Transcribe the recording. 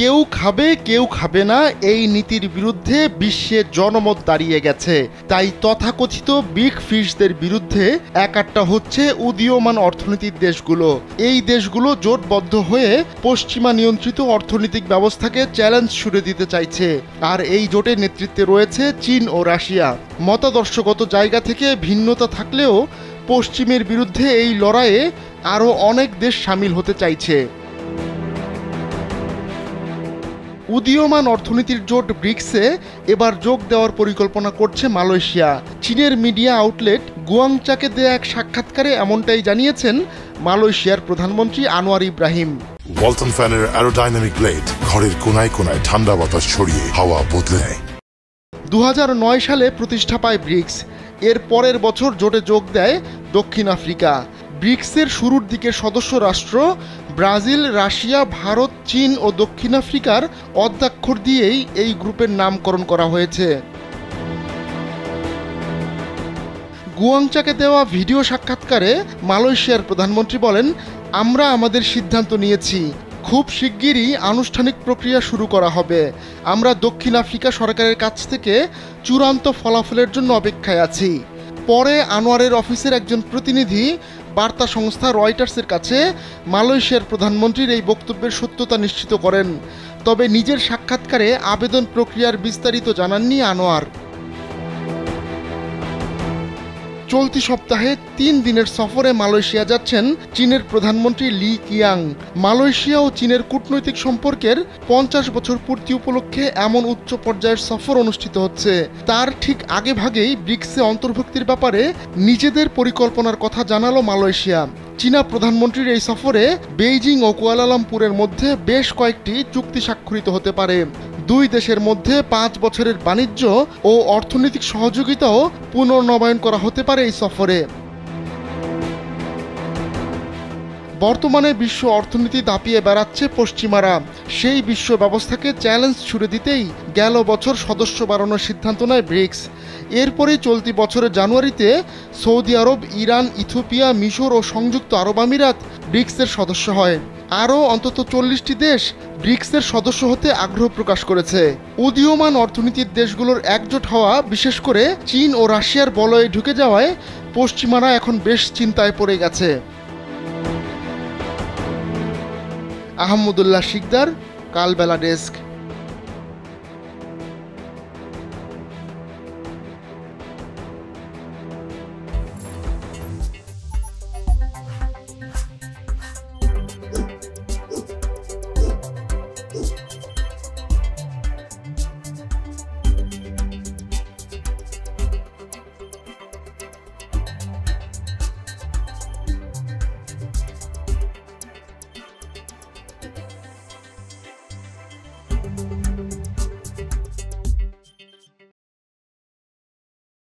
কেউ খাবে কেউ খাবে না এই নীতির বিরুদ্ধে বিশ্বে জনমত দাঁড়িয়ে গেছে। তাই তথাকথিত বিগ ফিশদের বিরুদ্ধে একাট্টা হচ্ছে উদীয়মান অর্থনীতির দেশগুলো। এই দেশগুলো জোটবদ্ধ হয়ে পশ্চিমা নিয়ন্ত্রিত অর্থনৈতিক ব্যবস্থাকে চ্যালেঞ্জ ছুড়ে দিতে চাইছে। আর এই জোটের নেতৃত্বে রয়েছে চীন ও রাশিয়া। মতাদর্শগত জায়গা থেকে ভিন্নতা থাকলেও পশ্চিমের বিরুদ্ধে এই লড়াইয়ে আরও অনেক দেশ সামিল হতে চাইছে। উদীয়মান অর্থনীতির জোট ব্রিক্সে এবার যোগ দেওয়ার পরিকল্পনা করছে মালয়েশিয়া। চীনের মিডিয়া আউটলেট গুয়াংচাকে দেয়া এক সাক্ষাৎকারে এমনটাই জানিয়েছেন মালয়েশিয়ার প্রধানমন্ত্রী আনোয়ার ইব্রাহিম। ওয়ালটন ফ্যানের অ্যারোডাইনামিক ব্লেড ঘরের কোনায় কোনায় ঠান্ডা বাতাস ছড়িয়ে হাওয়া বদলে নেয়। 2009 সালে প্রতিষ্ঠা পায় ব্রিক্স। এর পরের বছর জোটে যোগ দেয় দক্ষিণ আফ্রিকা। ব্রিক্সের শুরুর দিকের সদস্য রাষ্ট্র ব্রাজিল, রাশিয়া, ভারত, চীন ও দক্ষিণ আফ্রিকার অদ্যাক্ষর দিয়েই এই গ্রুপের নামকরণ করা হয়েছে। গুয়াংচাকে দেওয়া ভিডিও সাক্ষাৎকারে মালয়েশিয়ার প্রধানমন্ত্রী বলেন, আমরা আমাদের সিদ্ধান্ত নিয়েছি, খুব শিগগিরই আনুষ্ঠানিক প্রক্রিয়া শুরু করা হবে। আমরা দক্ষিণ আফ্রিকা সরকারের কাছ থেকে চূড়ান্ত ফলাফলের জন্য অপেক্ষায় আছি। পরে আনোয়ারের অফিসের একজন প্রতিনিধি বার্তা সংস্থা রয়টার্সের কাছে মালয়েশিয়ার প্রধানমন্ত্রীর এই বক্তব্যের সত্যতা নিশ্চিত করেন। তবে নিজের সাক্ষাৎকারে আবেদন প্রক্রিয়ার বিস্তারিত জানাননি আনোয়ার। চলতি সপ্তাহে 3 দিনের সফরে মালয়েশিয়া যাচ্ছেন চীনের প্রধানমন্ত্রী লি কিয়াং। মালয়েশিয়া ও চীনের কূটনৈতিক সম্পর্কের 50 বছর পূর্তি উপলক্ষে এমন উচ্চ পর্যায়ের সফর অনুষ্ঠিত হচ্ছে। তার ঠিক আগে ভাগেই ব্রিক্সে অন্তর্ভুক্তির ব্যাপারে নিজেদের পরিকল্পনার কথা জানালো মালয়েশিয়া। চীনা প্রধানমন্ত্রীর এই সফরে বেইজিং ও কুয়ালালামপুরের মধ্যে বেশ কয়েকটি চুক্তি স্বাক্ষরিত হতে পারে। দুই দেশের মধ্যে 5 বছরের বাণিজ্য ও অর্থনৈতিক সহযোগিতাও পুনর্নবায়ন করা হতে পারে এই সফরে। বর্তমানে বিশ্ব অর্থনীতি দাপিয়ে বেড়াচ্ছে পশ্চিমারা। সেই বিশ্ব ব্যবস্থাকে চ্যালেঞ্জ ছুড়ে দিতেই গেল বছর সদস্য বাড়ানোর সিদ্ধান্ত নেয় ব্রিক্স। এরপরেই চলতি বছরের জানুয়ারিতে সৌদি আরব, ইরান, ইথিওপিয়া, মিশর ও সংযুক্ত আরব আমিরাত ব্রিক্সের সদস্য হয়। আরও অন্তত 40টি দেশ ব্রিক্সের সদস্য হতে আগ্রহ প্রকাশ করেছে। উদীয়মান অর্থনীতির দেশগুলোর একজোট হওয়া, বিশেষ করে চীন ও রাশিয়ার বলয়ে ঢুকে যাওয়ায় পশ্চিমারা এখন বেশ চিন্তায় পড়ে গেছে। আহমদুল্লাহ শিকদার, কালবেলা ডেস্ক।